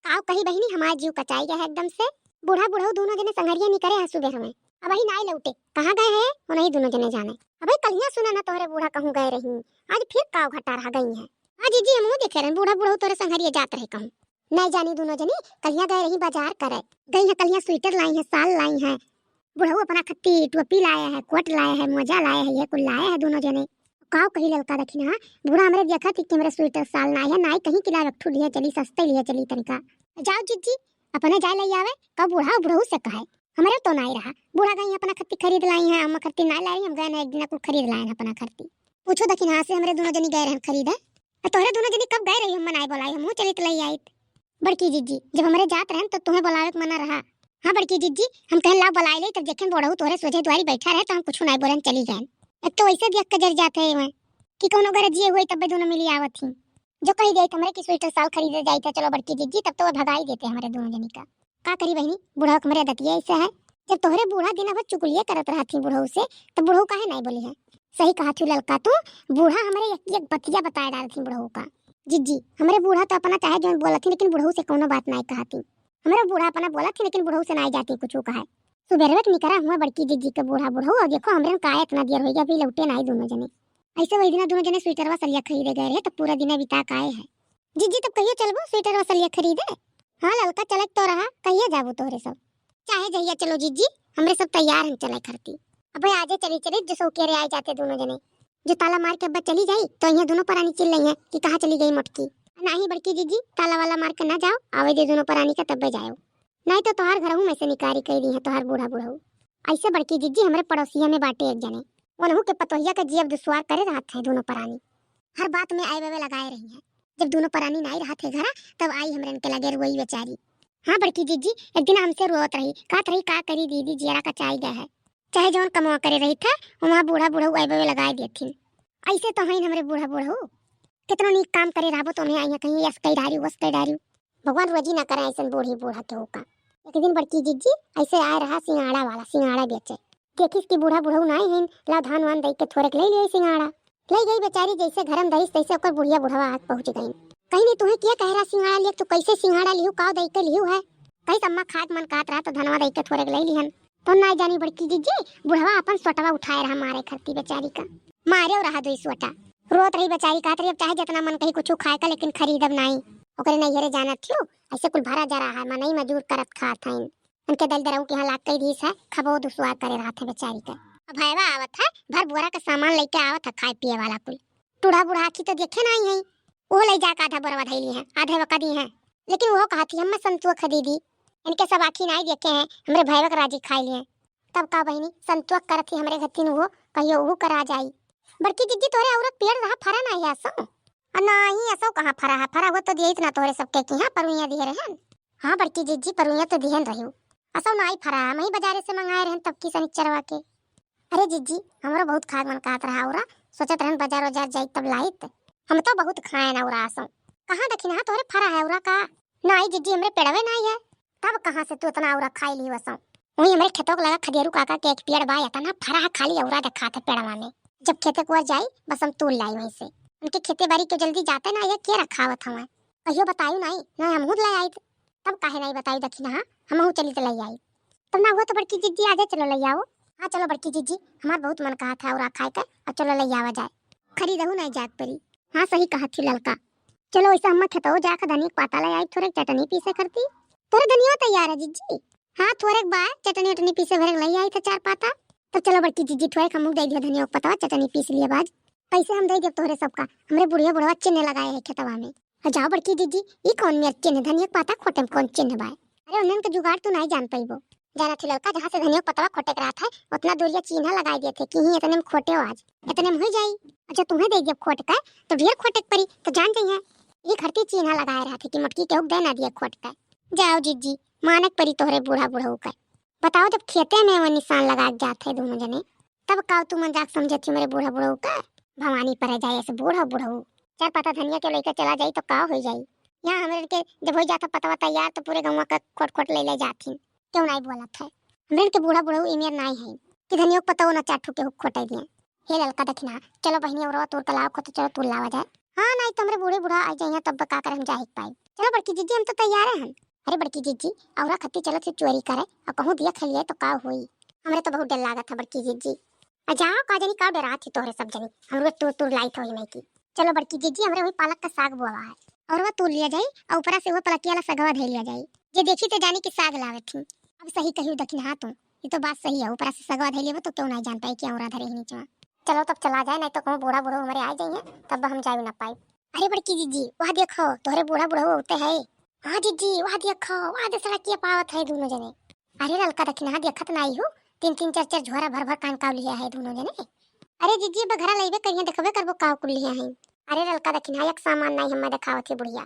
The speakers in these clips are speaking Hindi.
आओ कही बहिनी हमारा जीव कचाई गया है एकदम से। बूढ़ा बुढ़ऊ दोनों जने संगरिया निकरे हैं सुबह में, अब ही नाई लौटे कहाँ गए हैं वो नहीं दोनों जने जाने। अबे कलिया सुना ना तोहरे बूढ़ा कहूँ गए रही, आज फिर काव घटा रहा गई है। हाँ जीजी हम देखे रहे बूढ़ा बुढ़ऊ तोरे संगरिया जात रहे कहूँ नहीं जानी दोनों जनी कलिया गए रही बाजार करे गई है। कलिया स्वेटर लाई है, साल लाई है, बुढ़ऊ अपना खत्ती टोपी लाया है, कोट लाया है, मोजा लाया है, ये कुल लाया है दोनों जने। काव कही ललका देखी ना बूढ़ा हमरे देखा थी कि मेरे स्वेटर साल नाई है, नाई कहीं किला रखू लिए चली सस्ते लिए चली तनिका। जाओ जीजी अपने जाए ले आवे कब बूढ़ा बुढ़ऊ से कहे हमारे तो नहीं रहा। बूढ़ा गई अपना खत्ती खरीद लाई है, हम खत्ती ना लाई, हम गए ना एक दिन कुल खरीद लाए अपना खत्ती। पूछो देखी ना से हमरे दोनों जनी गए रहे खरीदे, तोहरे दोनों जनी कब गए रही हम मनाई बोलाई हम चली तो लई आई। बड़की जीजी जब हमारे जात रहे तो तुम्हें बुलावे के मना रहा। हाँ बड़की जीजी हम कहे ला बुलाई ले तब देखें बूढ़ऊ तोहरे सोझे द्वारी बैठा रहे तो हम कुछ नहीं बोलन चली गए। एक तो वैसे देख के जर जाते हैं कि कोनो घर जिए हुए तब दोनों मिली आवत थी। जो कही गई हमरे की स्वेटर साल खरीदे जाई था चलो बड़की जीजी तब तो वो भगाई देते हमारे दोनों जनी का करी बहनी। बूढ़ा हमरे दतिया ऐसा है जब तोहरे बूढ़ा दिन भर चुगलिया करत रहा थी बुढ़ऊ से तब बुढ़ऊ काहे नहीं बोली है। सही कहा थी ललका तू, बूढ़ा हमारे एक बतिया बताए डाल थी बुढ़ऊ का। जीजी हमारे बूढ़ा तो अपना चाहे जो बोला थी लेकिन बुढ़ऊ से कोनो बात नहीं कहा थी। हमारे बूढ़ा अपना बोला थी लेकिन बुढ़ऊ से नहीं जाती कुछ कहा। सुबह निकरा हुआ बड़की जीजी के बूढ़ा बुढ़ऊ और देखो हमरे का इतना देर हो गया अभी लौटे नहीं दोनों जने। ऐसे वही दिन दोनों जने स्वेटर व सलिया खरीदे गए रहे तब पूरा दिन बिता के आए हैं। जीजी तब कहिए चलबो स्वेटर व सलिया खरीदे। हाँ ललका चलत तो रहा कहिए जाबो तोहरे सब चाहे जइया चलो जीजी हमरे सब तैयार हम चले करती। अब आजे चली चली जो सो के आए जाते दोनों जने जो ताला मार के अब चली जाई तो यहाँ दोनों परानी चिल्ल रही है कि कहाँ चली गई मोटकी। नहीं बड़की जीजी ताला वाला मार के ना जाओ आवे दे दोनों परानी का तब जाओ नहीं तो तोहार घर हूँ में से निकारी कह दी है तोहार बूढ़ा बुढ़ऊ। ऐसे बड़की जीजी हमारे पड़ोसिया में बाटे एक जने वनहू के पतोहिया का जीव दुश्वार करे रहते हैं दोनों परानी हर बात में आए वे लगाए रही है। जब दोनों परानी नहीं रहा थे घर तब आई हमरे के लगे रोई बेचारी। हाँ बड़की जीजी एक दिन हमसे रोत रही कहत रही का करी दीदी जियरा का चाय गया है चाहे जौन कमा करे रही था वहाँ बूढ़ा बुढ़ऊ आए वे लगाए देती। ऐसे तो है हमारे बूढ़ा बुढ़ऊ कितना नीक काम करे रहो तो नहीं आई कहीं यस कई डारी वस कई डारी भगवान रोजी ना करे ऐसे बूढ़ी बूढ़ा के होका। एक दिन बड़की जीजी ऐसे आए रहा सिंगाड़ा वाला सिंगाड़ा बेचे देखिस कि बूढ़ा बुढ़ऊ नहीं है ला धान वान दई के थोड़े ले ले सिंगाड़ा ले गई बेचारी जैसे घर में दईस तैसे ओकर बुढ़िया बुढ़वा हाथ पहुंच गई। कहीं नहीं तुम्हें क्या कह रहा सिंगाड़ा ले तो कैसे सिंगाड़ा लियो काव दई के लियो है कहीं अम्मा खाद मन काट रहा तो धनवा दई के थोड़े ले लिहन तो ना जानी बड़की जीजी बुढ़वा अपन सोटवा उठाए रहा मारे खरती बेचारी का मारे रहा दो सोटा रोत रही बेचारी कहत रही चाहे जितना मन कहीं कुछ खाए का लेकिन खरीदब नहीं ओकरे नैहरे जाना थियो ऐसे कुल भरा जा रहा है मनई मजूर करत खात हैं उनके दल दराऊ के यहाँ लाग कई दीस है खबो दुसवा करे रहा था बेचारी का। अब भैया आवत है भर बोरा का सामान लेके आवत है खाए पिए वाला कुल टूढ़ा बूढ़ा आखी तो देखे नहीं है वो ले जाकर आधा बोरा धैली है आधे वका दी है लेकिन वो कहा थी हम संतुआ खरीदी इनके सब आखी नहीं देखे हैं हमरे भैया का राजी खाई लिए तब का बहनी संतुआ करत थी हमरे घतिन वो कहियो वो करा जाई। बड़की जीजी तोरे औरत पेड़ रहा फरा नहीं है असो नहीं असो कहाँ फरा है फरा वो तो दिए इतना तोरे सबके की हां परुइया दिए रहन। हाँ बड़की जीजी परुइया तो दिहन रहियो असो नहीं फरा है मही बाजारे से मंगाए रहन तब की सनिचरवा के। अरे जीजी हमरो बहुत खाग मन कात रहा औरा सोचत रहन बाजार बाजार जाई तब लाइत हम तो बहुत खाए ना औरा असो कहाँ देखी ना तोरे फरा है औरा का नहीं जीजी हमरे पेड़वे नहीं है तब कहाँ से तू इतना औरा खाई ली वसो वही हमरे खेतों को लगा खदेरू काका के एक पेड़ बा इतना फरा है खाली औरा देखा था पेड़वा में जब खेते को जाई बस हम तोड़ लाई वहीं से उनके खेते बाड़ी के जल्दी जाते ना ये क्या रखावत हवा कहियो बतायू नहीं ना हम खुद ले आई तब काहे नहीं बताई देखी ना हम चली तो ले आई तब ना हुआ तो बड़की जीजी आजे चलो ले आओ। हाँ चलो बड़की जीजी हमारा बहुत मन कहा था और खाए कर और चलो ले आवा जाए खरीदहू नहीं जात परी। हाँ सही कहा थी ललका चलो ऐसा हम खेतो जाकर धनिया पाता ले आई थोड़े चटनी पीसे करती तोरे धनिया तैयार है जीजी। हाँ थोड़े बार चटनी उटनी पीसे भरे ले आई था 4 पाता तो चलो बड़की जीजी थोड़े हम दे दिया धनिया पता चटनी पीस लिया बाज पैसे हम दे दिए तोहरे सबका हमरे बुढ़िया बुढ़वा चिन्ह लगाए है खेतवा में। जाओ बड़की जीजी ई कौन मेर चिन्ह धनिया पाता खोटे में कौन चिन्ह बाय अरे उन्हन के जुगाड़ तो नहीं जान पाइबो जाना थी लड़का जहाँ से धनिया पतवा खोटे रहा था उतना दूरिया चिन्ह लगा दिए थे कि ही इतने में खोटे हो आज इतने में हो जाई। अच्छा तुम्हें दे दिया खोट का तो ढेर खोटे परी तो जान जाइए ये खरती चिन्ह लगाए रहा थे कि मटकी के हुक दे ना दिया खोट का। जाओ जीजी मानक परी तोहरे बूढ़ा बुढ़ऊ का बताओ जब खेते में वो निशान लगा जाते दोनों जने तब का तू मजाक समझे थी मेरे बूढ़ा बुढ़ऊ का भवानी पर जाए ऐसे बूढ़ा बुढ़ऊ 4 पाता धनिया के लेकर चला जाई तो का हो जाई। यहाँ हमारे के जब हो जाता पतवा तैयार तो पूरे गाँव का खोट खोट ले जाती क्यों नहीं बोला था हमारे के बूढ़ा बुढ़ऊ इमेर नहीं है कि धनिया पता ना 4 ठुके खोटे दिए। हे ललका देखना चलो बहनी और तोड़ के लाओ तो चलो तोड़ लावा जाए। हाँ नहीं तो हमारे बूढ़े बूढ़ा आ जाइए तब का कर हम जा पाए चलो बड़की जीजी हम तो तैयार हैं। अरे बड़की जीजी औरा खत्ती चलो से चोरी करे और कहूँ दिया खलिए तो का होई। हमरे तो बहुत डर लागत है बड़की जीजी। जाओ का जनी का डरा थी तोहरे सब जनी हमरे तू लाइट होई नहीं की। चलो बड़की जीजी हमरे वही पालक का साग बोआ है और वह तोड़ लिया जाए और ऊपरा से वो पलकिया वाला सगवा धे लिया जाए। जे देखी तो जानी कि साग लावे थी। अब सही कही दखिन हाँ तुम ये तो बात सही है। ऊपरा से सगवा धे लिया तो क्यों नहीं जान पाई कि औरा धरे ही नीचे। चलो तब चला जाए नहीं तो कहूँ बूढ़ा बूढ़ा हमारे आ जाइए तब हम जा भी ना पाए। अरे बड़की जीजी वहाँ देखो तोहरे बूढ़ा बूढ़ा होते है। हाँ जीजी वहाँ देखो वहाँ दे सड़किया पावत है दोनों जने। अरे ललका दखिन हाँ देखत ना आई हो 3-3 4-4 झोरा भर भर कान काव लिया है दोनों जने। अरे जीजी बघरा लइबे कहिए देखबे करबो काव कुल लिया है। अरे ललका दखिन हाँ एक सामान नहीं हमें दिखावत है बुढ़िया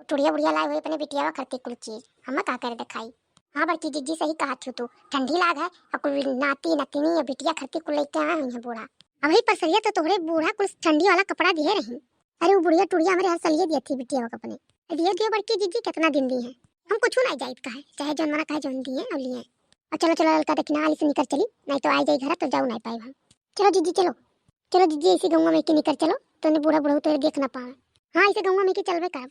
टुड़िया लाए हुए अपने बिटिया करती कुल चीज हमें का कर दिखाई। हाँ बड़की जीजी सही कहा थी तू ठंडी लाग है और कुल नाती नतिनी या बिटिया खरती कुल लेके आए हुई है बूढ़ा। अभी परसरिया तो तोहरे बूढ़ा कुल ठंडी वाला कपड़ा दिए रही। अरे वो बुढ़िया टुड़िया हमारे हर सलिए दी थी बिटिया को अपने दिए दिए बड़की जीजी कितना दिन दी है हम कुछ ना जाइत का है चाहे जौन मना कहे जौन दिए और लिए। और चलो चलो ललका देखना आली से निकल चली नहीं तो आ जाए घर तो जाऊ नहीं पाए हम। चलो जीजी चलो चलो जीजी इसी गंगा में की निकल चलो तो बूढ़ा बूढ़ा तो देख ना पाए। हाँ इसे गंगा में की चलबे कर।